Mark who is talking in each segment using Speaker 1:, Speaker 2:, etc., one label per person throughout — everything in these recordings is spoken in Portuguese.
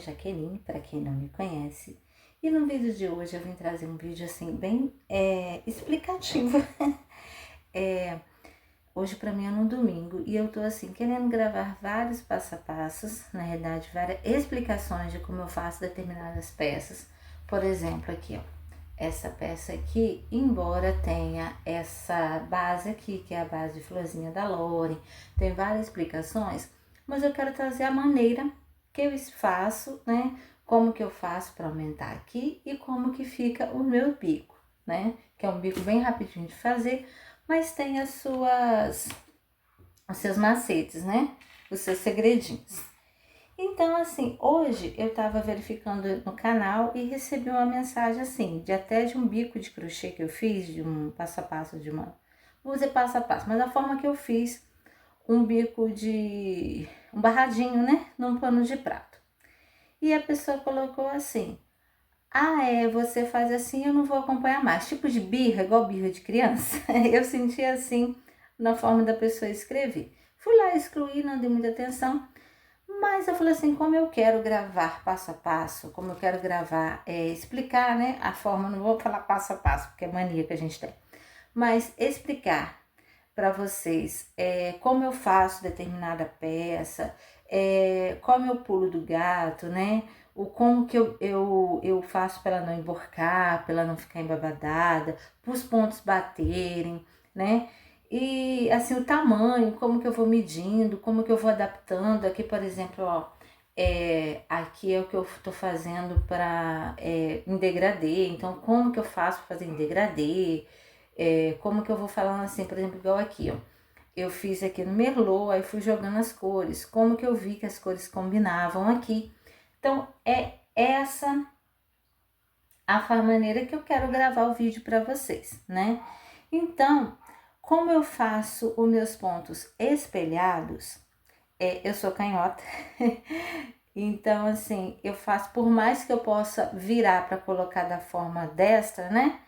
Speaker 1: Jaqueline, para quem não me conhece. E no vídeo de hoje eu vim trazer um vídeo assim bem explicativo. Hoje para mim é no domingo e eu tô assim querendo gravar vários passo a passos, na realidade várias explicações de como eu faço determinadas peças. Por exemplo, aqui ó, essa peça aqui, embora tenha essa base aqui, que é a base de florzinha da Lore, tem várias explicações, mas eu quero trazer a maneira que eu faço, né? Como que eu faço para aumentar aqui e como que fica o meu bico, né? Que é um bico bem rapidinho de fazer, mas tem os seus macetes, né? Os seus segredinhos. Então, assim, hoje eu tava verificando no canal e recebi uma mensagem assim, de um bico de crochê que eu fiz, de um passo a passo de uma... Vou dizer passo a passo, mas a forma que eu fiz um bico de... um barradinho, né? Num pano de prato. E a pessoa colocou assim, você faz assim, eu não vou acompanhar mais. Tipo de birra, igual birra de criança. Eu senti assim, na forma da pessoa escrever. Fui lá excluir, não dei muita atenção. Mas eu falei assim, como eu quero gravar passo a passo, como eu quero gravar, explicar, né, a forma, não vou falar passo a passo, porque é mania que a gente tem, mas explicar para vocês como eu faço determinada peça, como eu pulo do gato, né, como que eu faço para ela não emborcar, para ela não ficar embabadada, para os pontos baterem, né. E assim, o tamanho, como que eu vou medindo, como que eu vou adaptando. Aqui, por exemplo, ó, aqui é o que eu tô fazendo para em degradê. Então, como que eu faço para fazer em degradê? Como que eu vou falando assim, por exemplo, igual aqui, ó. Eu fiz aqui no Merlot, aí fui jogando as cores. Como que eu vi que as cores combinavam aqui. Então, é essa a maneira que eu quero gravar o vídeo para vocês, né? Então, como eu faço os meus pontos espelhados, eu sou canhota, então assim, eu faço, por mais que eu possa virar para colocar da forma destra, né?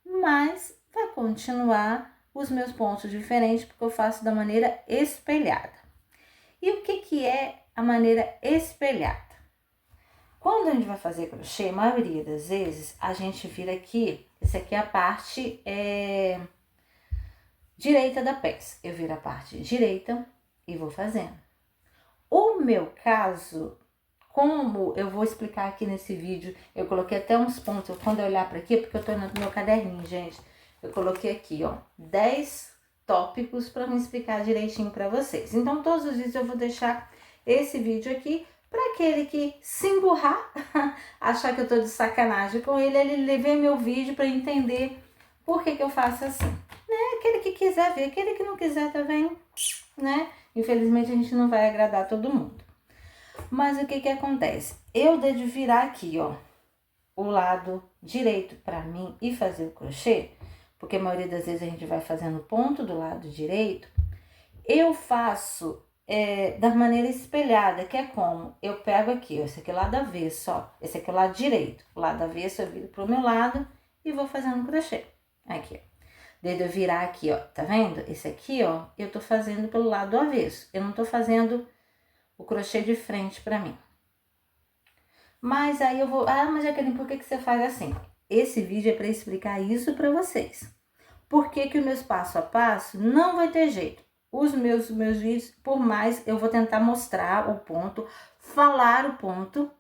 Speaker 1: Mas vai continuar os meus pontos diferentes, porque eu faço da maneira espelhada. E o que é a maneira espelhada? Quando a gente vai fazer crochê, a maioria das vezes, a gente vira aqui, essa aqui é a parte direita da peça. Eu viro a parte direita e vou fazendo. O meu caso, como eu vou explicar aqui nesse vídeo, eu coloquei até uns pontos, quando eu olhar para aqui, porque eu tô no meu caderninho, gente, eu coloquei aqui, ó, 10 tópicos para me explicar direitinho para vocês. Então, todos os vídeos eu vou deixar esse vídeo aqui, para aquele que se emburrar, achar que eu tô de sacanagem com ele ver meu vídeo para entender por que eu faço assim, né? Aquele que quiser ver, aquele que não quiser também, né? Infelizmente a gente não vai agradar todo mundo. Mas o que acontece? Eu devo virar aqui, ó, o lado direito para mim e fazer o crochê, porque a maioria das vezes a gente vai fazendo ponto do lado direito. Eu faço da maneira espelhada, que é como? Eu pego aqui, ó, esse aqui é o lado avesso, ó, esse aqui é o lado direito. O lado avesso eu viro pro meu lado e vou fazendo crochê. Aqui, ó. Desde eu virar aqui, ó, tá vendo? Esse aqui, ó, eu tô fazendo pelo lado do avesso. Eu não tô fazendo o crochê de frente pra mim. Mas aí eu vou... mas Jaqueline, por que você faz assim? Esse vídeo é pra explicar isso pra vocês. Por que que o meus passo a passo não vai ter jeito? Os meus vídeos, por mais, eu vou tentar mostrar o ponto, falar o ponto,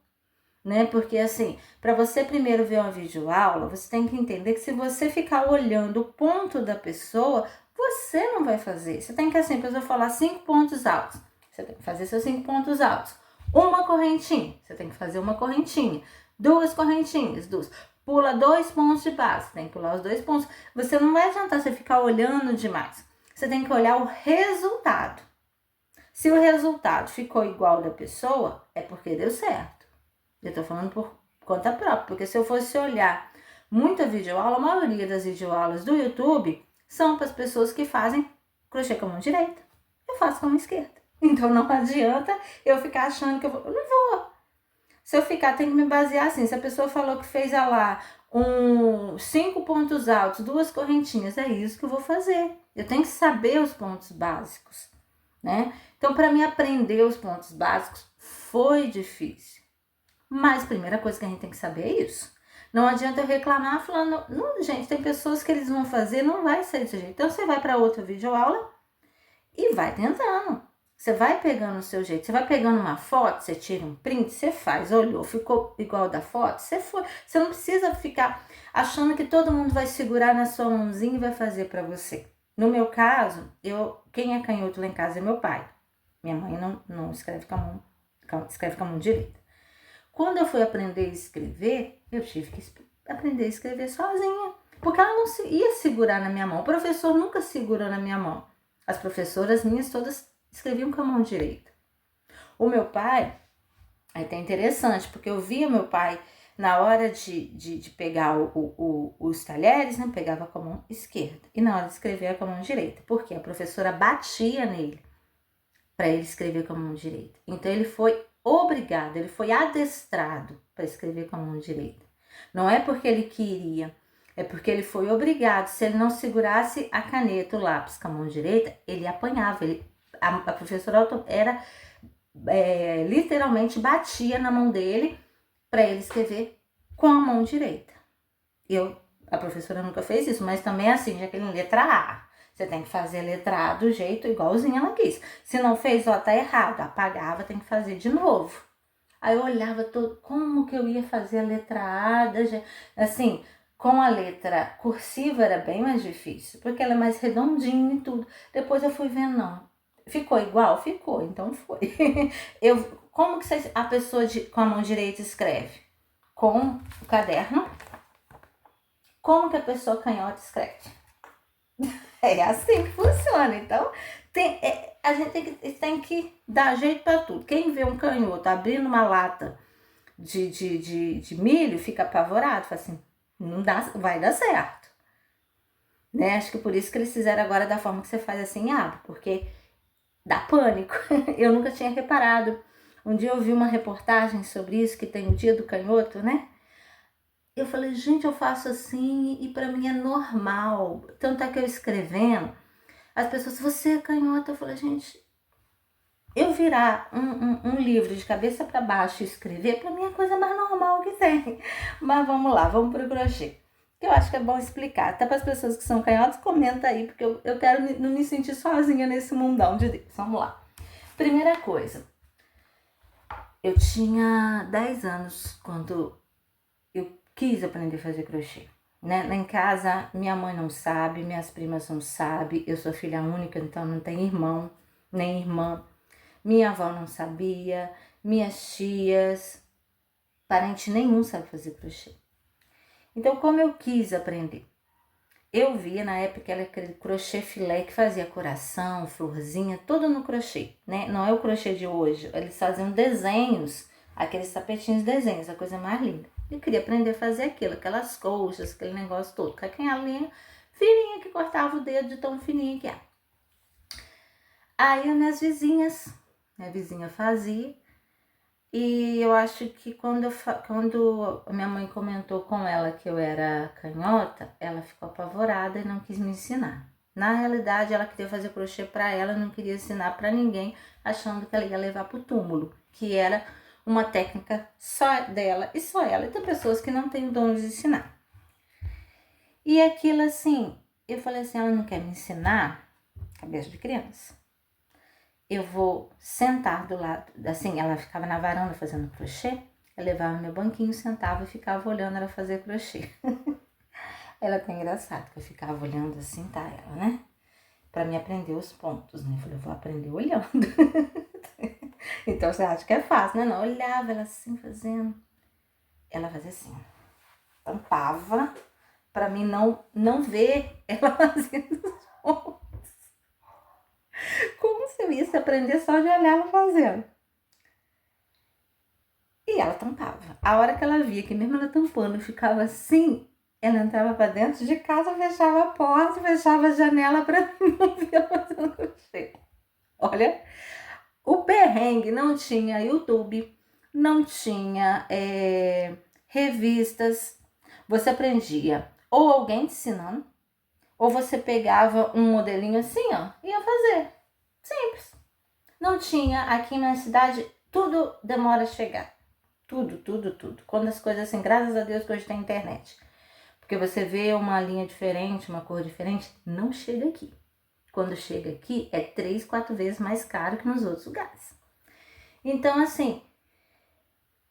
Speaker 1: né? Porque assim, para você primeiro ver uma videoaula, você tem que entender que se você ficar olhando o ponto da pessoa, você não vai fazer. Você tem que assim, a pessoa falar 5 pontos altos, você tem que fazer seus 5 pontos altos. Uma correntinha, você tem que fazer uma correntinha. 2 correntinhas, 2. Pula 2 pontos de base, tem que pular os 2 pontos. Você não vai adiantar você ficar olhando demais. Você tem que olhar o resultado. Se o resultado ficou igual da pessoa, é porque deu certo. Eu tô falando por conta própria, porque se eu fosse olhar muita videoaula, a maioria das videoaulas do YouTube são para as pessoas que fazem crochê com a mão direita. Eu faço com a mão esquerda. Então não adianta eu ficar achando que eu vou. Eu não vou. Se eu ficar, tem que me basear assim. Se a pessoa falou que fez lá 5 pontos altos, 2 correntinhas, é isso que eu vou fazer. Eu tenho que saber os pontos básicos, né? Então, para mim aprender os pontos básicos foi difícil. Mas a primeira coisa que a gente tem que saber é isso. Não adianta eu reclamar falando, não, gente, tem pessoas que eles vão fazer, não vai ser desse jeito. Então você vai para outra videoaula e vai tentando. Você vai pegando o seu jeito, você vai pegando uma foto, você tira um print, você faz, olhou, ficou igual da foto, você foi. Você não precisa ficar achando que todo mundo vai segurar na sua mãozinha e vai fazer para você. No meu caso, quem é canhoto lá em casa é meu pai. Minha mãe não escreve com a mão, escreve com a mão direita. Quando eu fui aprender a escrever, eu tive que aprender a escrever sozinha. Porque ela não ia segurar na minha mão. O professor nunca segurou na minha mão. As professoras minhas todas escreviam com a mão direita. O meu pai, aí tá interessante, porque eu via meu pai, na hora de pegar os talheres, né, pegava com a mão esquerda. E na hora de escrever com a mão direita. Porque a professora batia nele para ele escrever com a mão direita. Então ele foi obrigado, ele foi adestrado para escrever com a mão direita. Não é porque ele queria, é porque ele foi obrigado. Se ele não segurasse a caneta, o lápis com a mão direita, ele apanhava. A professora era literalmente batia na mão dele para ele escrever com a mão direita. A professora nunca fez isso, mas também assim, já que ele letra A. Você tem que fazer a letra A do jeito igualzinho ela quis. Se não fez, ó, tá errado. Apagava, tem que fazer de novo. Aí eu olhava como que eu ia fazer a letra A, assim, com a letra cursiva era bem mais difícil, porque ela é mais redondinha e tudo. Depois eu fui vendo, não. Ficou igual? Ficou, então foi. Como que a pessoa com a mão direita escreve? Com o caderno. Como que a pessoa canhota escreve? É assim que funciona. Então, a gente tem que dar jeito para tudo. Quem vê um canhoto abrindo uma lata de milho fica apavorado, fala assim, não dá, vai dar certo. Né? Acho que por isso que eles fizeram agora da forma que você faz assim, porque dá pânico. Eu nunca tinha reparado. Um dia eu vi uma reportagem sobre isso, que tem o dia do canhoto, né? Eu falei, gente, eu faço assim e para mim é normal. Tanto é que eu escrevendo, as pessoas, você é canhota? Eu falei, gente, eu virar um livro de cabeça para baixo e escrever, para mim é a coisa mais normal que tem. Mas vamos lá, vamos pro crochê. Eu acho que é bom explicar. Até para as pessoas que são canhotas, comenta aí, porque eu quero não me sentir sozinha nesse mundão de Deus. Vamos lá. Primeira coisa, eu tinha 10 anos quando eu quis aprender a fazer crochê. Né? Lá em casa, minha mãe não sabe, minhas primas não sabem, eu sou filha única, então não tenho irmão, nem irmã. Minha avó não sabia, minhas tias, parente nenhum sabe fazer crochê. Então, como eu quis aprender? Eu via na época aquele crochê filé que fazia coração, florzinha, tudo no crochê, né? Não é o crochê de hoje, eles faziam desenhos, aqueles tapetinhos de desenhos, a coisa mais linda. Eu queria aprender a fazer aquilo, aquelas colchas, aquele negócio todo. Com aquela linha fininha que cortava o dedo de tão fininha que é. Aí minha vizinha fazia. E eu acho que quando minha mãe comentou com ela que eu era canhota, ela ficou apavorada e não quis me ensinar. Na realidade, ela queria fazer crochê para ela, não queria ensinar para ninguém, achando que ela ia levar pro túmulo, que era uma técnica só dela e só ela. E tem pessoas que não têm o dom de ensinar. E aquilo assim, eu falei assim, ela não quer me ensinar, cabeça de criança. Eu vou sentar do lado, assim, ela ficava na varanda fazendo crochê, eu levava meu banquinho, sentava e ficava olhando ela fazer crochê. Ela é até engraçado, que eu ficava olhando assim, tá, ela, né? Pra me aprender os pontos, né? Eu falei, eu vou aprender olhando. Então você acha que é fácil, né? Não, eu olhava ela assim, fazendo. Ela fazia assim, tampava pra mim não ver ela fazendo os pontos. Como se eu ia aprender só de olhar ela fazendo. E ela tampava. A hora que ela via que mesmo ela tampando ficava assim, ela entrava pra dentro de casa, fechava a porta, fechava a janela pra não ver ela fazendo crochê. Olha, o perrengue, não tinha YouTube, não tinha revistas. Você aprendia ou alguém te ensinando, ou você pegava um modelinho assim, ó, e ia fazer. Simples. Não tinha, aqui na cidade, tudo demora a chegar. Tudo, tudo, tudo. Quando as coisas assim, graças a Deus que hoje tem internet. Porque você vê uma linha diferente, uma cor diferente, não chega aqui. Quando chega aqui, é 3, 4 vezes mais caro que nos outros lugares. Então, assim,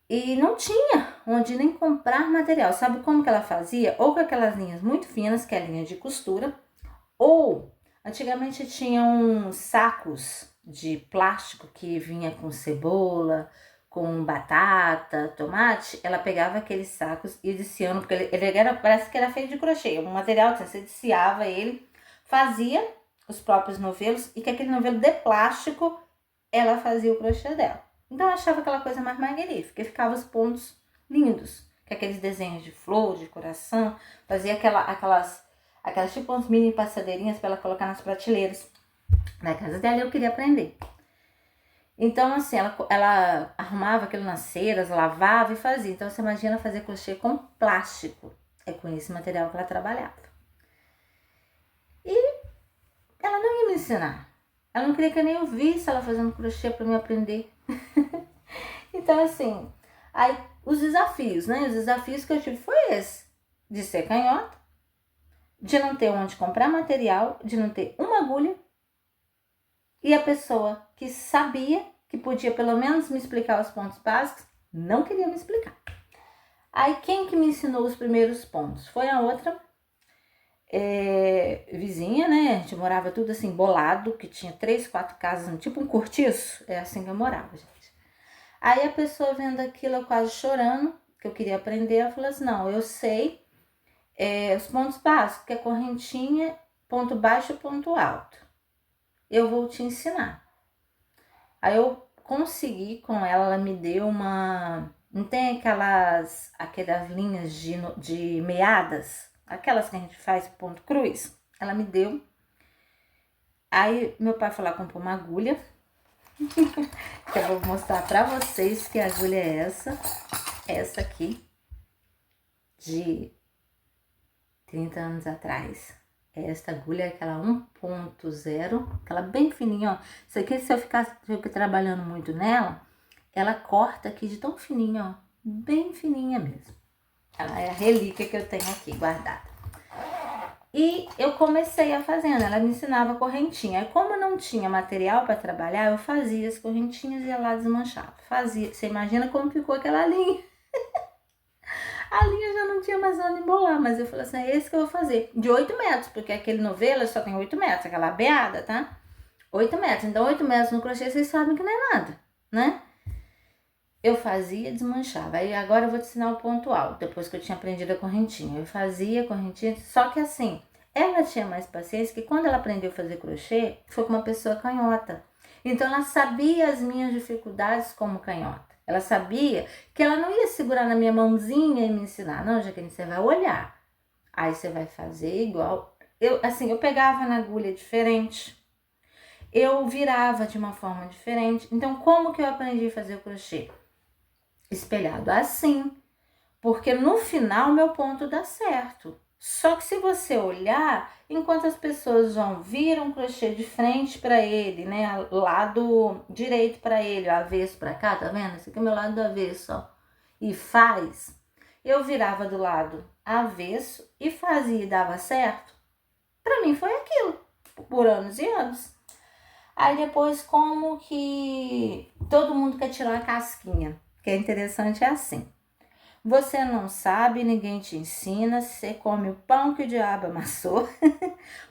Speaker 1: e não tinha onde nem comprar material. Sabe como que ela fazia? Ou com aquelas linhas muito finas, que é a linha de costura, ou antigamente tinha uns sacos de plástico que vinha com cebola, com batata, tomate. Ela pegava aqueles sacos e desciando, porque ele era, parece que era feito de crochê. Um material que você desciava ele, fazia os próprios novelos e que aquele novelo de plástico ela fazia o crochê dela. Então eu achava aquela coisa mais magnífica, e ficava os pontos lindos, com aqueles desenhos de flor, de coração, fazia aquelas tipo umas mini passadeirinhas para ela colocar nas prateleiras. Na casa dela eu queria aprender. Então assim, ela arrumava aquilo nas ceras, lavava e fazia. Então você imagina fazer crochê com plástico. É com esse material que ela trabalhava. E ela não ia me ensinar. Ela não queria que eu nem ouvisse ela fazendo crochê para me aprender. Então assim, aí os desafios, né? Os desafios que eu tive foi esse. De ser canhota, de não ter onde comprar material, de não ter uma agulha. E a pessoa que sabia, que podia pelo menos me explicar os pontos básicos, não queria me explicar. Aí quem que me ensinou os primeiros pontos? Foi a outra vizinha, né? A gente morava tudo assim, bolado, que tinha 3, 4 casas, tipo um cortiço. É assim que eu morava, gente. Aí a pessoa vendo aquilo, eu quase chorando, que eu queria aprender, ela falou assim, não, eu sei os pontos básicos, que é correntinha, ponto baixo e ponto alto. Eu vou te ensinar. Aí eu consegui com ela me deu uma... Não tem aquelas linhas de meadas? Aquelas que a gente faz ponto cruz? Ela me deu. Aí meu pai foi lá comprou uma agulha. Que eu vou mostrar pra vocês que agulha é essa. Essa aqui. De 30 anos atrás. Esta agulha é aquela 1.0, aquela bem fininha, ó. Isso aqui, se eu ficar trabalhando muito nela, ela corta aqui de tão fininha, ó. Bem fininha mesmo. Ela é a relíquia que eu tenho aqui guardada. E eu comecei a fazendo, ela me ensinava correntinha. Aí como eu não tinha material para trabalhar, eu fazia as correntinhas e ia lá desmanchava. Fazia, você imagina como ficou aquela linha. A linha já não tinha mais onde embolar, mas eu falei assim, é esse que eu vou fazer. De 8 metros, porque aquele novelo só tem 8 metros, aquela beada, tá? 8 metros. Então 8 metros no crochê, vocês sabem que não é nada, né? Eu fazia, desmanchava. Aí agora eu vou te ensinar o ponto alto, depois que eu tinha aprendido a correntinha. Eu fazia a correntinha, só que assim, ela tinha mais paciência, que quando ela aprendeu a fazer crochê, foi com uma pessoa canhota. Então ela sabia as minhas dificuldades como canhota. Ela sabia que ela não ia segurar na minha mãozinha e me ensinar. Não, Jaqueline, você vai olhar. Aí você vai fazer igual. Eu pegava na agulha diferente. Eu virava de uma forma diferente. Então, como que eu aprendi a fazer o crochê? Espelhado assim. Porque no final, meu ponto dá certo. Só que se você olhar, enquanto as pessoas vão vir um crochê de frente para ele, né? Lado direito para ele, avesso para cá, tá vendo? Esse aqui é o meu lado do avesso, ó. E faz. Eu virava do lado avesso e fazia e dava certo. Para mim foi aquilo, por anos e anos. Aí depois, como que todo mundo quer tirar a casquinha. Que é interessante, é assim. Você não sabe, ninguém te ensina, você come o pão que o diabo amassou,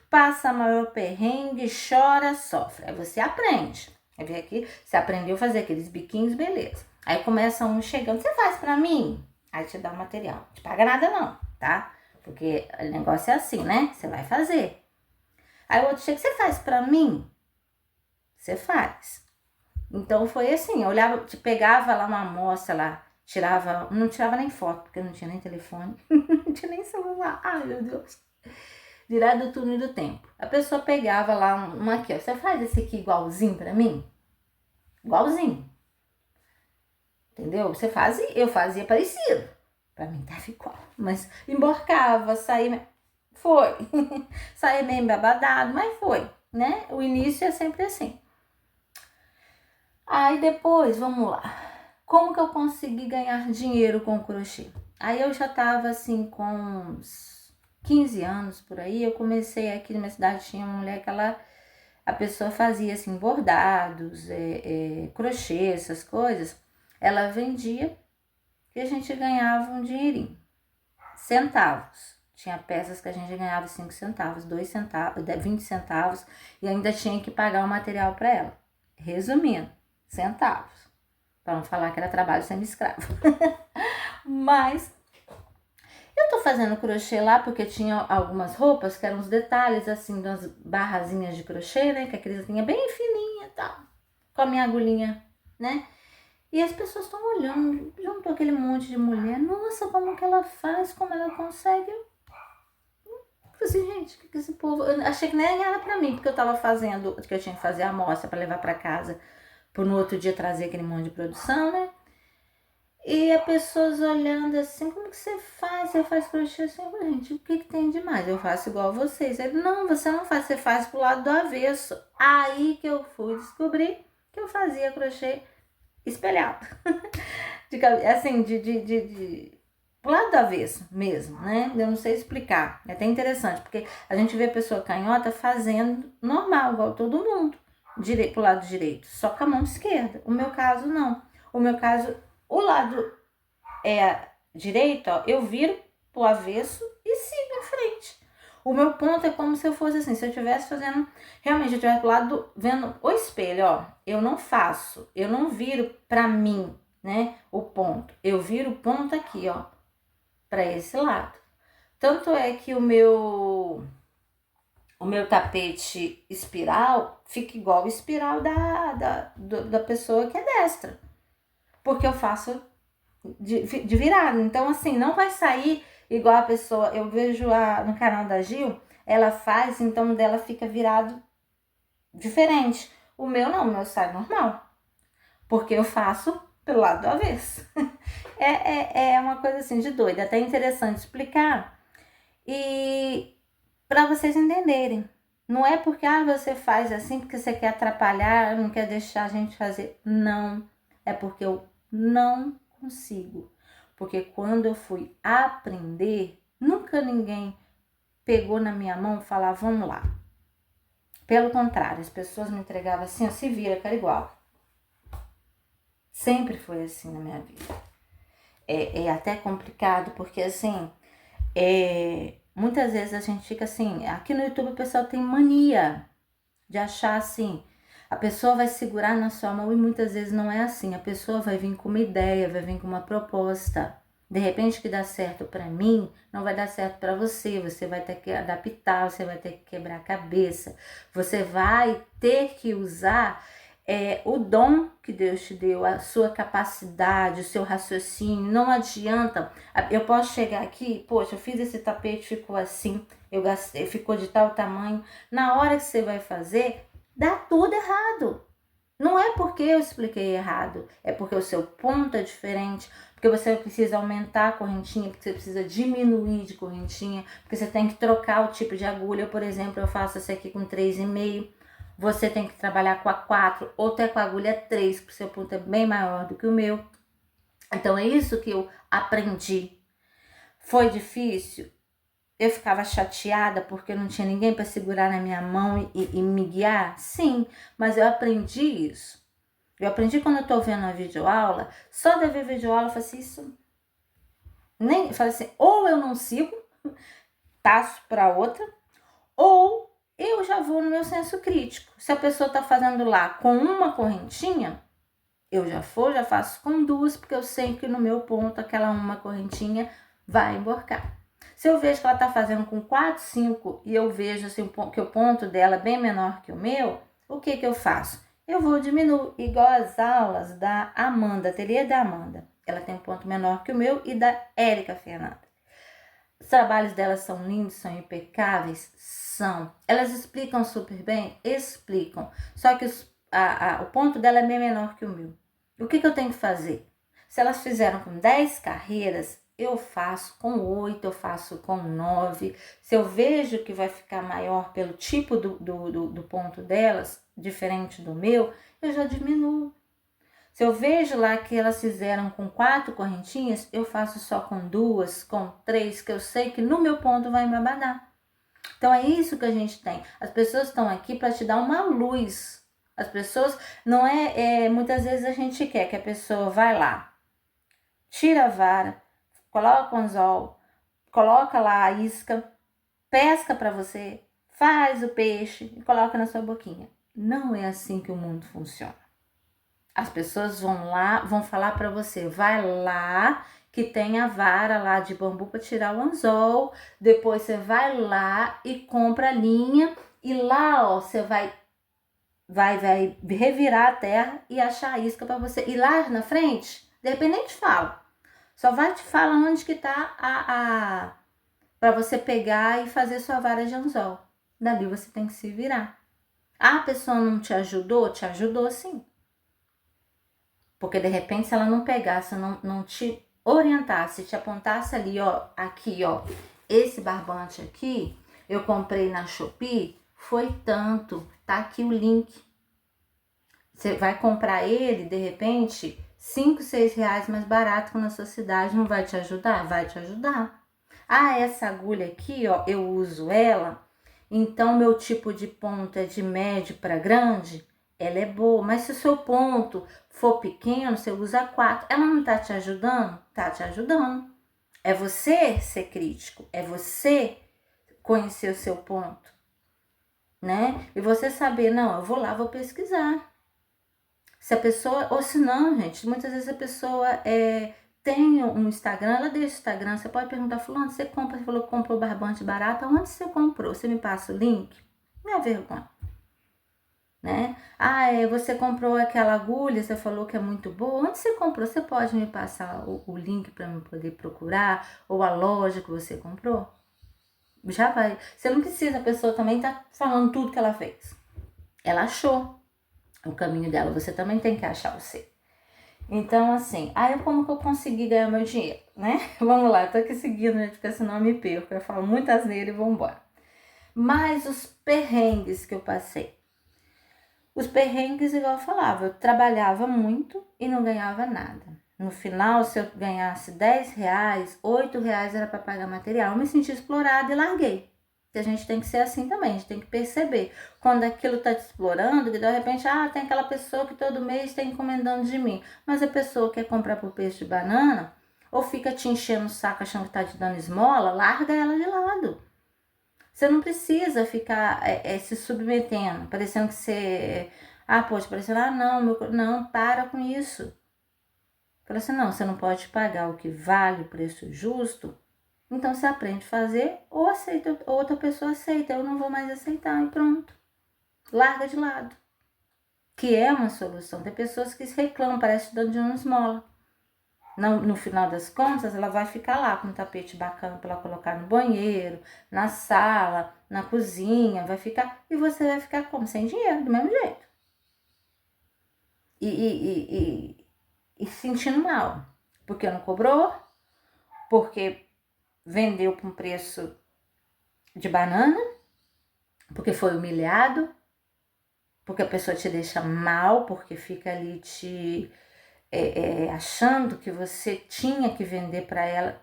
Speaker 1: passa maior perrengue, chora, sofre. Aí você aprende. Aí vem aqui, você aprendeu a fazer aqueles biquinhos, beleza. Aí começa um chegando, você faz pra mim? Aí te dá o material. Não te paga nada não, tá? Porque o negócio é assim, né? Você vai fazer. Aí o outro chega, você faz pra mim? Você faz. Então foi assim, eu olhava, te pegava lá uma amostra lá, não tirava nem foto, porque não tinha nem telefone, não tinha nem celular, ai meu Deus. Direto do túnel do tempo. A pessoa pegava lá uma aqui, ó, você faz esse aqui igualzinho pra mim? Igualzinho. Entendeu? Eu fazia parecido. Pra mim tava igual, mas emborcava, saía, foi. Saía meio babadado, mas foi, né? O início é sempre assim. Aí depois, vamos lá. Como que eu consegui ganhar dinheiro com o crochê? Aí eu já tava assim com uns 15 anos por aí, eu comecei aqui na minha cidade, tinha uma mulher que a pessoa fazia assim bordados, crochê, essas coisas, ela vendia e a gente ganhava um dinheirinho, centavos. Tinha peças que a gente ganhava 5 centavos, 2 centavos, 20 centavos e ainda tinha que pagar o material para ela. Resumindo, centavos. Para não falar que era trabalho semi-escravo. Mas eu tô fazendo crochê lá porque tinha algumas roupas que eram os detalhes assim, das barrazinhas de crochê, né? Que a criancinha bem fininha e tal. Com a minha agulhinha, né? E as pessoas estão olhando, junto aquele monte de mulher. Nossa, como que ela faz, como ela consegue. Eu falei assim, gente, o que esse povo... Eu achei que nem era pra mim, porque eu tava fazendo, que eu tinha que fazer a amostra pra levar pra casa, por no outro dia trazer aquele monte de produção, né? E as pessoas olhando assim, como que você faz? Você faz crochê assim? Eu falei, gente, o que tem de mais? Eu faço igual vocês. Ele, não, você não faz, você faz pro lado do avesso. Aí que eu fui descobrir que eu fazia crochê espelhado. Assim, pro lado do avesso mesmo, né? Eu não sei explicar. É até interessante, porque a gente vê a pessoa canhota fazendo normal, igual todo mundo. Pro lado direito, só com a mão esquerda. O meu caso, não. O meu caso, o lado direito, ó, eu viro pro avesso e sigo em frente. O meu ponto é como se eu fosse assim, se eu estivesse fazendo, realmente, eu estivesse pro lado, vendo o espelho, ó, eu não viro pra mim, né, o ponto. Eu viro o ponto aqui, ó, pra esse lado. Tanto é que o meu tapete espiral fica igual o espiral da pessoa que é destra. Porque eu faço de virada. Então, assim, não vai sair igual a pessoa. Eu vejo no canal da Gil, ela faz, então dela fica virado diferente. O meu não, o meu sai normal. Porque eu faço pelo lado do avesso. É uma coisa assim de doida. Até interessante explicar. E para vocês entenderem. Não é porque você faz assim porque você quer atrapalhar, não quer deixar a gente fazer. Não. É porque eu não consigo. Porque quando eu fui aprender, nunca ninguém pegou na minha mão e falava, vamos lá. Pelo contrário, as pessoas me entregavam assim, ó, se vira, cara, igual. Sempre foi assim na minha vida. É até complicado, porque assim, muitas vezes a gente fica assim, aqui no YouTube o pessoal tem mania de achar assim, a pessoa vai segurar na sua mão e muitas vezes não é assim. A pessoa vai vir com uma ideia, vai vir com uma proposta. De repente que dá certo para mim, não vai dar certo para você. Você vai ter que adaptar, você vai ter que quebrar a cabeça. Você vai ter que usar o dom que Deus te deu, a sua capacidade, o seu raciocínio. Não adianta. Eu posso chegar aqui, poxa, eu fiz esse tapete, ficou assim, eu gastei, ficou de tal tamanho. Na hora que você vai fazer, dá tudo errado. Não é porque eu expliquei errado, é porque o seu ponto é diferente, porque você precisa aumentar a correntinha, porque você precisa diminuir de correntinha, porque você tem que trocar o tipo de agulha. Eu, por exemplo, eu faço essa aqui com 3,5, você tem que trabalhar com a 4, ou até com a agulha 3, porque o seu ponto é bem maior do que o meu. Então é isso que eu aprendi. Foi difícil? Eu ficava chateada porque não tinha ninguém para segurar na minha mão e me guiar? Sim, mas eu aprendi isso. Eu aprendi quando eu tô vendo uma videoaula, só de ver videoaula eu falei assim, isso... Eu falei assim, ou eu não sigo, passo para outra, ou eu já vou no meu senso crítico. Se a pessoa tá fazendo lá com uma correntinha, eu já faço com 2, porque eu sei que no meu ponto aquela uma correntinha vai emborcar. Se eu vejo que ela tá fazendo com 4, 5 e eu vejo assim, que o ponto dela é bem menor que o meu, o que eu faço? Eu vou diminuir, igual as aulas da Amanda, ateliê da Amanda. Ela tem um ponto menor que o meu e da Érica Fernanda. Os trabalhos delas são lindos, são impecáveis? São. Elas explicam super bem? Explicam. Só que o ponto dela é bem menor que o meu. O que eu tenho que fazer? Se elas fizeram com 10 carreiras, eu faço com 8, eu faço com 9. Se eu vejo que vai ficar maior pelo tipo do ponto delas, diferente do meu, eu já diminuo. Se eu vejo lá que elas fizeram com 4 correntinhas, eu faço só com 2, com 3, que eu sei que no meu ponto vai me abadar. Então é isso que a gente tem. As pessoas estão aqui para te dar uma luz. As pessoas, não muitas vezes a gente quer que a pessoa vai lá, tira a vara, coloca o anzol, coloca lá a isca, pesca para você, faz o peixe e coloca na sua boquinha. Não é assim que o mundo funciona. As pessoas vão lá, vão falar para você, vai lá que tem a vara lá de bambu para tirar o anzol, depois você vai lá e compra a linha e lá, ó, você vai revirar a terra e achar a isca para você. E lá na frente, de repente nem te fala. Só vai te falar onde que tá para você pegar e fazer sua vara de anzol. Dali você tem que se virar. A pessoa não te ajudou? Te ajudou sim. Porque de repente se ela não pegasse, não te orientasse, te apontasse ali, ó, aqui, ó, esse barbante aqui, eu comprei na Shopee, foi tanto, tá aqui o link. Você vai comprar ele, de repente, 5, 6 reais mais barato que na sua cidade, não vai te ajudar? Vai te ajudar. Ah, essa agulha aqui, ó, eu uso ela, então meu tipo de ponto é de médio para grande, ela é boa. Mas se o seu ponto for pequeno, você usa 4. Ela não tá te ajudando? Tá te ajudando. É você ser crítico, é você conhecer o seu ponto, né? E você saber, não, eu vou lá, vou pesquisar. Se a pessoa, ou se não, gente, muitas vezes a pessoa tem um Instagram, ela deixa o Instagram, você pode perguntar, fulano, você falou que comprou barbante barato, onde você comprou? Você me passa o link? Não é vergonha, né? Ah, você comprou aquela agulha, você falou que é muito boa, onde você comprou? Você pode me passar o link para eu poder procurar, ou a loja que você comprou? Já vai. Você não precisa, a pessoa também tá falando tudo que ela fez. Ela achou o caminho dela, você também tem que achar o seu. Então, assim, aí como que eu consegui ganhar meu dinheiro, né? Vamos lá, eu tô aqui seguindo, né? Porque senão eu me perco, eu falo muita asneira e vambora. Mas os perrengues que eu passei. Os perrengues, igual eu falava, eu trabalhava muito e não ganhava nada. No final, se eu ganhasse 10 reais, 8 reais era para pagar material. Eu me senti explorada e larguei. Que a gente tem que ser assim também, a gente tem que perceber. Quando aquilo tá te explorando, que de repente, tem aquela pessoa que todo mês está encomendando de mim. Mas a pessoa quer comprar por peixe de banana, ou fica te enchendo o saco achando que tá te dando esmola, larga ela de lado. Você não precisa ficar se submetendo, parecendo que você... poxa, parecendo, não, para com isso. Fala assim, não, você não pode pagar o que vale o preço justo, então você aprende a fazer ou aceita, ou outra pessoa aceita, eu não vou mais aceitar e pronto. Larga de lado. Que é uma solução. Tem pessoas que se reclamam, parece dando de uma esmola. No final das contas, ela vai ficar lá com um tapete bacana para ela colocar no banheiro, na sala, na cozinha, vai ficar... E você vai ficar como? Sem dinheiro, do mesmo jeito. E sentindo mal. Porque não cobrou, porque vendeu por um preço de banana, porque foi humilhado, porque a pessoa te deixa mal, porque fica ali te achando que você tinha que vender para ela.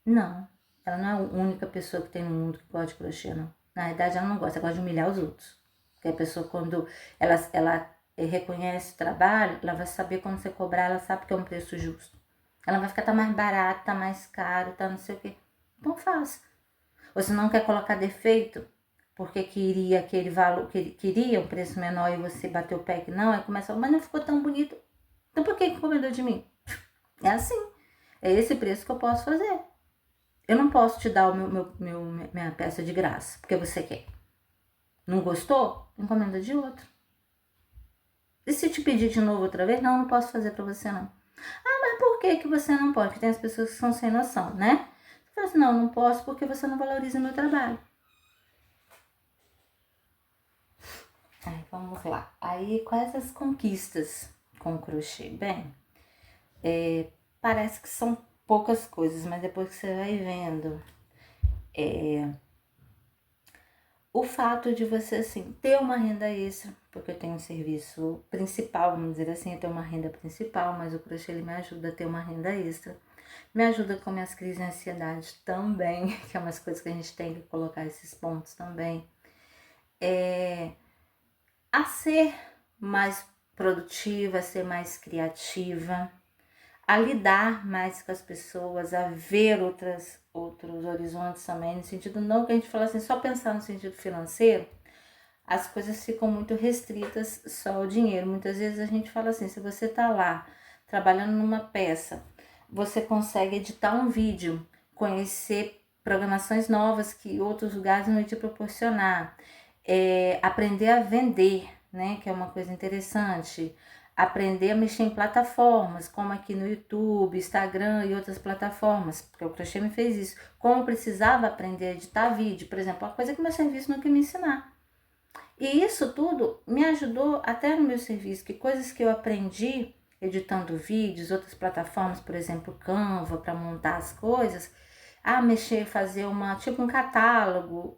Speaker 1: Não, ela não é a única pessoa que tem no mundo que gosta de crochê, não. Na verdade, ela não gosta, ela gosta de humilhar os outros. Porque a pessoa, quando ela reconhece o trabalho, ela vai saber quando você cobrar, ela sabe que é um preço justo. Ela vai ficar, tá mais barato, tá mais caro, tá não sei o quê. Então faça. Ou se não quer colocar defeito, porque queria aquele valor, queria um preço menor e você bateu o pé que não, aí começa a falar, mas não ficou tão bonito. Então por que encomendou de mim? É assim. É esse preço que eu posso fazer. Eu não posso te dar minha peça de graça, porque você quer. Não gostou? Encomenda de outro. E se te pedir de novo outra vez? Não posso fazer pra você não. Mas por que você não pode? Porque tem as pessoas que são sem noção, né? Você fala assim, não posso porque você não valoriza o meu trabalho. Vamos lá. Aí, quais as conquistas com o crochê? Bem, parece que são poucas coisas, mas depois que você vai vendo, o fato de você, assim, ter uma renda extra, porque eu tenho um serviço principal, vamos dizer assim, eu tenho uma renda principal, mas o crochê ele me ajuda a ter uma renda extra. Me ajuda com minhas crises de ansiedade também, que é umas coisas que a gente tem que colocar esses pontos também. A ser mais produtiva, a ser mais criativa, a lidar mais com as pessoas, a ver outros horizontes também, no sentido não que a gente fala assim, só pensar no sentido financeiro, as coisas ficam muito restritas só ao dinheiro. Muitas vezes a gente fala assim, se você tá lá trabalhando numa peça, você consegue editar um vídeo, conhecer programações novas que outros lugares não vão te proporcionar, aprender a vender, né, que é uma coisa interessante, aprender a mexer em plataformas, como aqui no YouTube, Instagram e outras plataformas, porque o crochê me fez isso. Como eu precisava aprender a editar vídeo, por exemplo, uma coisa que meu serviço não quis me ensinar. E isso tudo me ajudou até no meu serviço, que coisas que eu aprendi editando vídeos, outras plataformas, por exemplo, Canva, para montar as coisas, mexer, fazer tipo um catálogo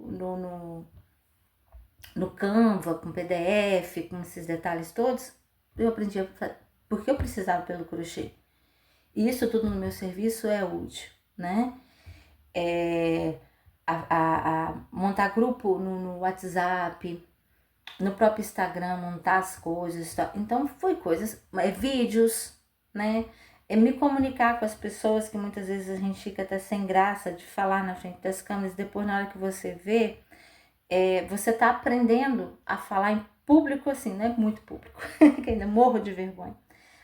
Speaker 1: no Canva, com PDF, com esses detalhes todos, eu aprendi porque eu precisava pelo crochê. E isso tudo no meu serviço é útil, né? Montar grupo no WhatsApp, no próprio Instagram, montar as coisas. Então, foi coisas, vídeos, né? Me comunicar com as pessoas, que muitas vezes a gente fica até sem graça de falar na frente das câmeras, depois na hora que você vê, você tá aprendendo a falar em público assim, não é muito público, que ainda morro de vergonha.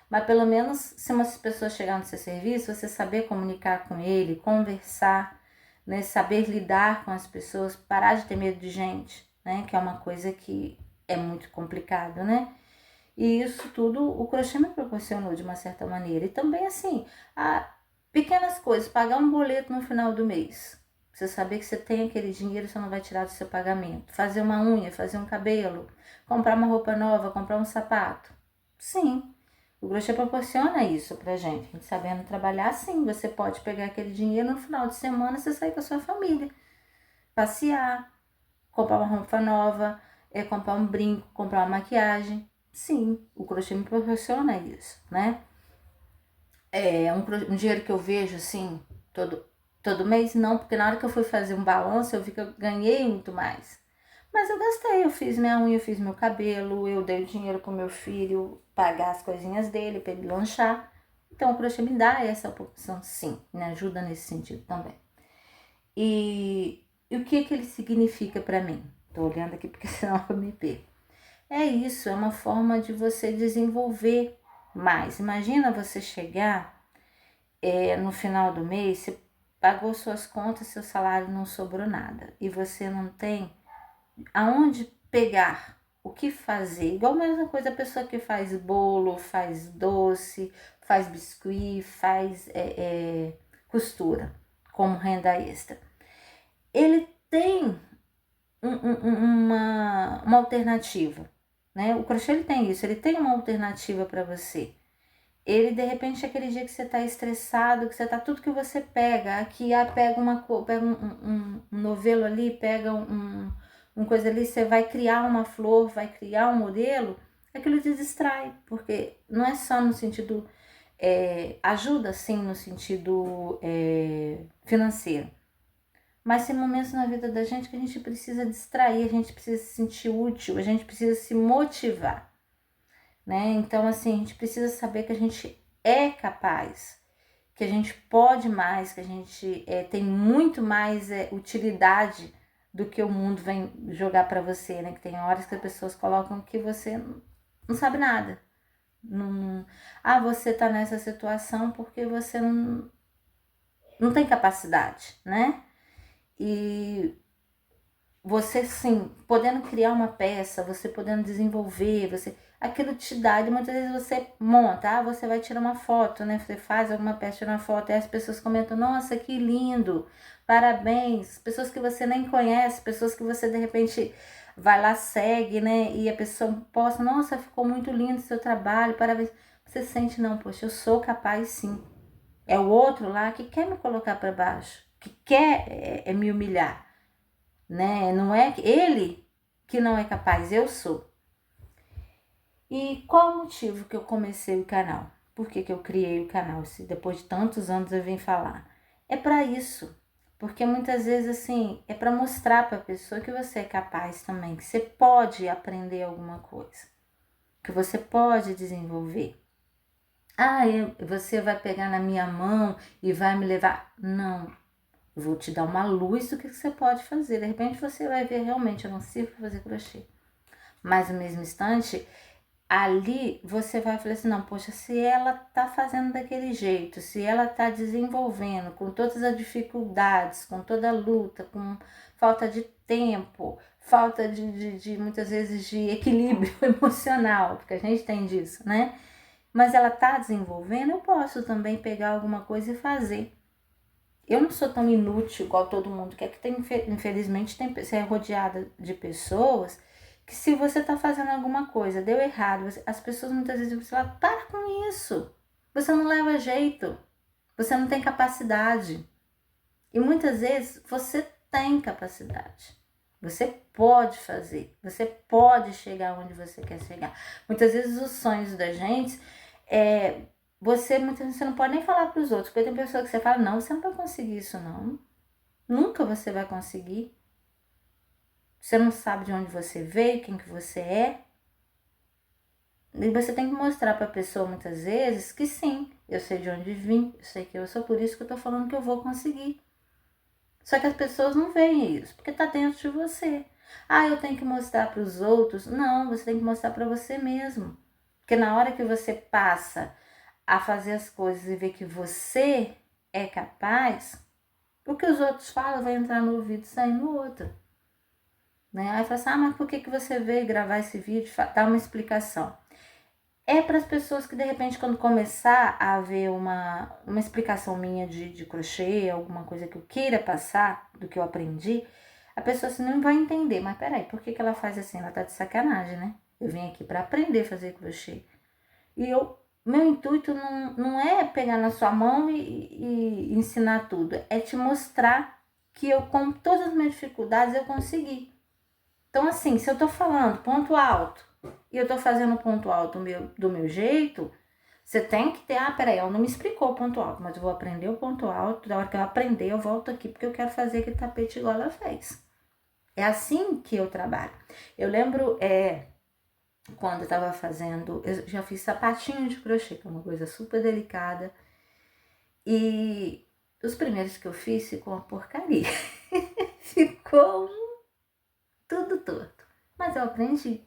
Speaker 1: Mas pelo menos, se umas pessoas chegarem no seu serviço, você saber comunicar com ele, conversar, né? Saber lidar com as pessoas, parar de ter medo de gente, né? Que é uma coisa que é muito complicado, né? E isso tudo o crochê me proporcionou de uma certa maneira. E também assim, pequenas coisas, pagar um boleto no final do mês. Você saber que você tem aquele dinheiro, você não vai tirar do seu pagamento. Fazer uma unha, fazer um cabelo, comprar uma roupa nova, comprar um sapato. Sim, o crochê proporciona isso pra gente. A gente sabendo trabalhar, sim, você pode pegar aquele dinheiro no final de semana, você sair com a sua família, passear, comprar uma roupa nova, comprar um brinco, comprar uma maquiagem. Sim, o crochê me proporciona isso, né? Um dinheiro que eu vejo assim, todo mês, não, porque na hora que eu fui fazer um balanço, eu vi que eu ganhei muito mais. Mas eu gastei, eu fiz minha unha, eu fiz meu cabelo, eu dei o dinheiro pro meu filho pagar as coisinhas dele, pra ele lanchar. Então o crochê me dá essa opção, sim, me ajuda nesse sentido também. E o que ele significa para mim? Tô olhando aqui porque senão eu me perco. É isso, é uma forma de você desenvolver mais. Imagina você chegar no final do mês, você pagou suas contas, seu salário não sobrou nada. E você não tem aonde pegar, o que fazer. Igual a mesma coisa a pessoa que faz bolo, faz doce, faz biscuit, faz costura como renda extra. Ele tem uma alternativa, né? O crochê ele tem isso, ele tem uma alternativa para você. Ele, de repente, aquele dia que você tá estressado, que você tá tudo que você pega, aqui pega um novelo ali, pega um coisa ali, você vai criar uma flor, vai criar um modelo, aquilo te distrai, porque não é só no sentido, ajuda sim no sentido financeiro, mas tem momentos na vida da gente que a gente precisa distrair, a gente precisa se sentir útil, a gente precisa se motivar, né? Então, assim, a gente precisa saber que a gente é capaz, que a gente pode mais, que a gente tem muito mais utilidade do que o mundo vem jogar para você, né? Que tem horas que as pessoas colocam que você não sabe nada. Não, você tá nessa situação porque você não tem capacidade, né? E você, sim, podendo criar uma peça, você podendo desenvolver, aquilo te dá, e muitas vezes você monta, você vai tirar uma foto, né? Você faz alguma peça, tira uma foto, e as pessoas comentam, nossa, que lindo, parabéns. Pessoas que você nem conhece, pessoas que você de repente vai lá, segue, né? E a pessoa posta, nossa, ficou muito lindo o seu trabalho, parabéns. Você sente, não, poxa, eu sou capaz sim. É o outro lá que quer me colocar para baixo, que quer me humilhar, né? Não é ele que não é capaz, eu sou. E qual o motivo que eu comecei o canal? Por que eu criei o canal? Se depois de tantos anos eu vim falar. É para isso. Porque muitas vezes, assim, é para mostrar para a pessoa que você é capaz também, que você pode aprender alguma coisa, que você pode desenvolver. Ah, você vai pegar na minha mão e vai me levar. Não, eu vou te dar uma luz do que você pode fazer. De repente você vai ver realmente, eu não sirvo para fazer crochê. Mas no mesmo instante, ali você vai falar assim, não, poxa, se ela tá fazendo daquele jeito, se ela tá desenvolvendo com todas as dificuldades, com toda a luta, com falta de tempo, falta de muitas vezes de equilíbrio emocional, porque a gente tem disso, né? Mas ela tá desenvolvendo, eu posso também pegar alguma coisa e fazer. Eu não sou tão inútil igual todo mundo quer, que tem, infelizmente você é rodeada de pessoas que se você está fazendo alguma coisa, deu errado, as pessoas muitas vezes vão falar, para com isso, você não leva jeito, você não tem capacidade. E muitas vezes você tem capacidade, você pode fazer, você pode chegar onde você quer chegar. Muitas vezes os sonhos da gente, muitas vezes você não pode nem falar para os outros, porque tem pessoa que você fala, não, você não vai conseguir isso não, nunca você vai conseguir. Você não sabe de onde você veio, quem que você é. E você tem que mostrar para a pessoa muitas vezes que sim, eu sei de onde vim, eu sei que eu sou, por isso que eu tô falando que eu vou conseguir. Só que as pessoas não veem isso, porque tá dentro de você. Ah, eu tenho que mostrar para os outros. Não, você tem que mostrar para você mesmo. Porque na hora que você passa a fazer as coisas e ver que você é capaz, o que os outros falam vai entrar no ouvido e sair no outro. Né? Aí fala assim, mas por que você veio gravar esse vídeo? Dá uma explicação. É para as pessoas que de repente quando começar a ver uma explicação minha de crochê, alguma coisa que eu queira passar do que eu aprendi, a pessoa assim, não vai entender, mas peraí, por que ela faz assim? Ela tá de sacanagem, né? Eu vim aqui para aprender a fazer crochê. E meu intuito não é pegar na sua mão e ensinar tudo, é te mostrar que eu, com todas as minhas dificuldades, eu consegui. Então, assim, se eu tô falando ponto alto e eu tô fazendo ponto alto do meu jeito, você tem que ter, peraí, ela não me explicou o ponto alto, mas eu vou aprender o ponto alto, da hora que eu aprender eu volto aqui porque eu quero fazer aquele tapete igual ela fez. É assim que eu trabalho. Eu lembro, quando eu tava fazendo, eu já fiz sapatinho de crochê, que é uma coisa super delicada, e os primeiros que eu fiz ficou uma porcaria. Ficou tudo torto, mas eu aprendi.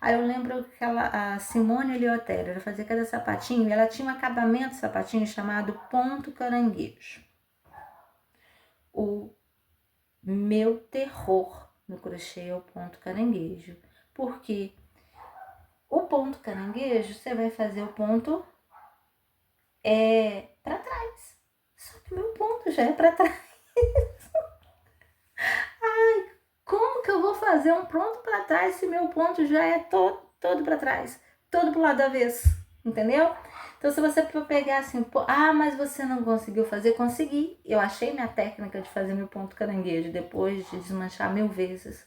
Speaker 1: Aí eu lembro que a Simone Eleutério, ela fazia cada sapatinho e ela tinha um acabamento de sapatinho chamado ponto caranguejo. O meu terror no crochê é o ponto caranguejo. Porque o ponto caranguejo, você vai fazer o ponto para trás. Só que o meu ponto já é para trás. Ai, como que eu vou fazer um ponto para trás se meu ponto já é todo para trás? Todo pro lado do avesso, entendeu? Então, se você for pegar assim, mas você não conseguiu fazer, consegui. Eu achei minha técnica de fazer meu ponto caranguejo depois de desmanchar 1000 vezes.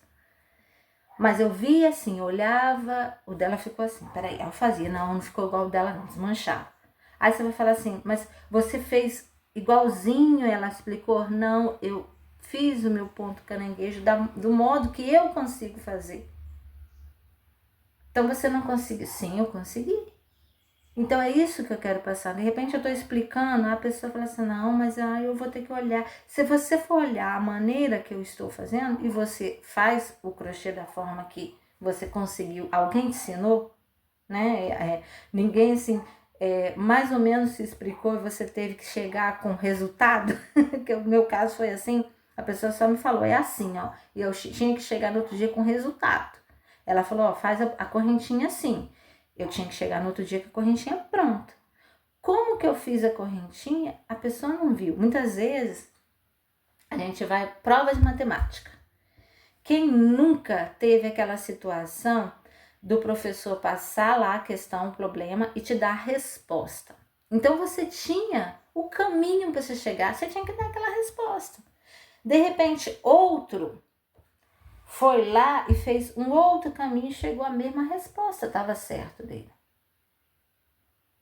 Speaker 1: Mas eu vi assim, olhava, o dela ficou assim, peraí, ela fazia, não ficou igual o dela não, desmanchava. Aí você vai falar assim, mas você fez igualzinho, ela explicou, não, eu fiz o meu ponto caranguejo do modo que eu consigo fazer. Então você não conseguiu? Sim, eu consegui. Então é isso que eu quero passar. De repente eu estou explicando, a pessoa fala assim, não, mas eu vou ter que olhar. Se você for olhar a maneira que eu estou fazendo e você faz o crochê da forma que você conseguiu, alguém te ensinou, né? Ninguém assim, mais ou menos se explicou e você teve que chegar com resultado, que o meu caso foi assim, a pessoa só me falou, é assim, ó, e eu tinha que chegar no outro dia com resultado. Ela falou, ó, faz a correntinha assim. Eu tinha que chegar no outro dia com a correntinha pronta. Como que eu fiz a correntinha? A pessoa não viu. Muitas vezes a gente vai prova de matemática. Quem nunca teve aquela situação do professor passar lá a questão, o problema e te dar a resposta? Então você tinha o caminho para você chegar, você tinha que dar aquela resposta. De repente, outro foi lá e fez um outro caminho e chegou à mesma resposta, estava certo dele.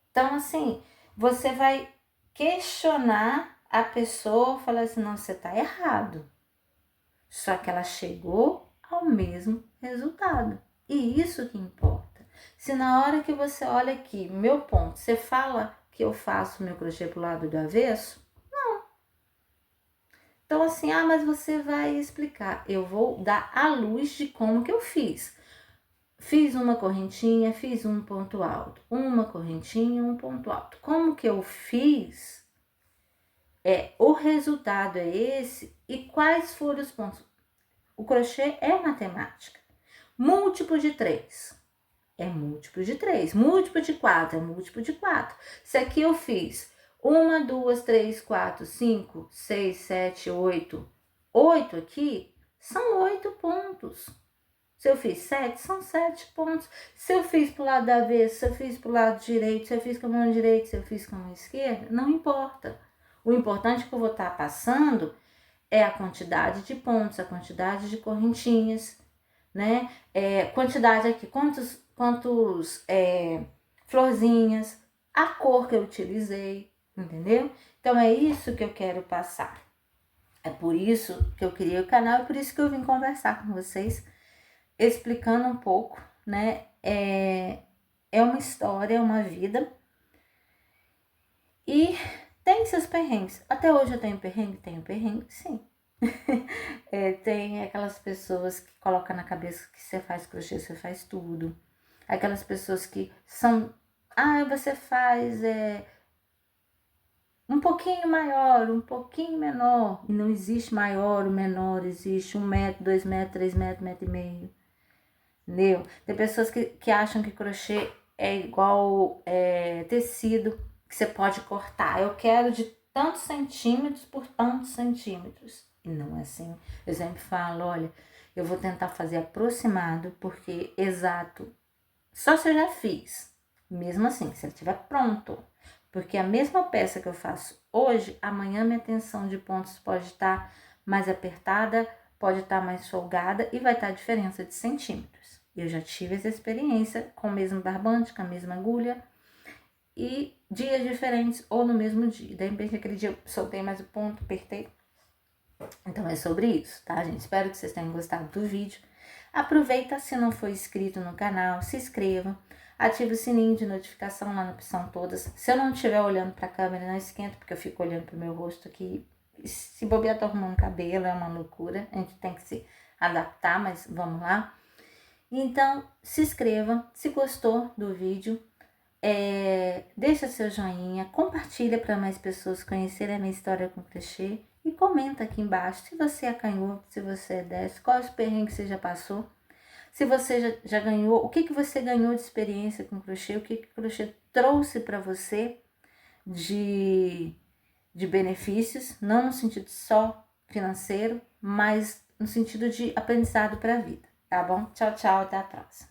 Speaker 1: Então, assim, você vai questionar a pessoa, falar assim, não, você está errado. Só que ela chegou ao mesmo resultado. E isso que importa. Se na hora que você olha aqui, meu ponto, você fala que eu faço meu crochê pro lado do avesso, não. Então assim, mas você vai explicar. Eu vou dar a luz de como que eu fiz. Fiz uma correntinha, fiz um ponto alto. Uma correntinha, um ponto alto. Como que eu fiz? O resultado é esse. E quais foram os pontos? O crochê é matemática. Múltiplo de 3 é múltiplo de 3. Múltiplo de 4 é múltiplo de 4. Se aqui eu fiz 1, 2, 3, 4, 5, 6, 7, 8. 8 aqui são 8 pontos. Se eu fiz 7, são 7 pontos. Se eu fiz pro lado da avesso, se eu fiz pro lado direito, se eu fiz com a mão direita, se eu fiz com a mão esquerda, não importa. O importante que eu vou estar passando é a quantidade de pontos, a quantidade de correntinhas, né? Quantidade aqui, quantos florzinhas, a cor que eu utilizei, entendeu? Então é isso que eu quero passar. É por isso que eu criei o canal, é por isso que eu vim conversar com vocês, explicando um pouco, né? É uma história, é uma vida. E tem seus perrengues. Até hoje eu tenho perrengue, sim. Tem aquelas pessoas que colocam na cabeça que você faz crochê, você faz tudo. Aquelas pessoas que são, você faz um pouquinho maior, um pouquinho menor. E não existe maior ou menor, existe 1 metro, 2 metros, 3 metros, 1,5 metro. Entendeu? Tem pessoas que acham que crochê é igual tecido, que você pode cortar. Eu quero de tantos centímetros por tantos centímetros. E não é assim. Eu sempre falo, olha, eu vou tentar fazer aproximado, porque exato, só se eu já fiz. Mesmo assim, se ele estiver pronto. Porque a mesma peça que eu faço hoje, amanhã minha tensão de pontos pode estar mais apertada, pode estar mais folgada e vai estar a diferença de centímetros. Eu já tive essa experiência com o mesmo barbante, com a mesma agulha e dias diferentes ou no mesmo dia. De repente, aquele dia eu soltei mais o ponto, apertei. Então é sobre isso, tá, gente? Espero que vocês tenham gostado do vídeo. Aproveita, se não for inscrito no canal, se inscreva. Ative o sininho de notificação lá na opção todas. Se eu não estiver olhando para a câmera, não esquenta, porque eu fico olhando pro meu rosto aqui. Se bobear, tô arrumando cabelo, é uma loucura. A gente tem que se adaptar, mas vamos lá. Então, se inscreva. Se gostou do vídeo, deixa seu joinha, compartilha para mais pessoas conhecerem a minha história com crochê. E comenta aqui embaixo se você acanhou, se você é destro, qual os perrengues você já passou. Se você já ganhou, o que você ganhou de experiência com crochê, o que o crochê trouxe para você de benefícios, não no sentido só financeiro, mas no sentido de aprendizado para a vida, tá bom? Tchau, tchau, até a próxima.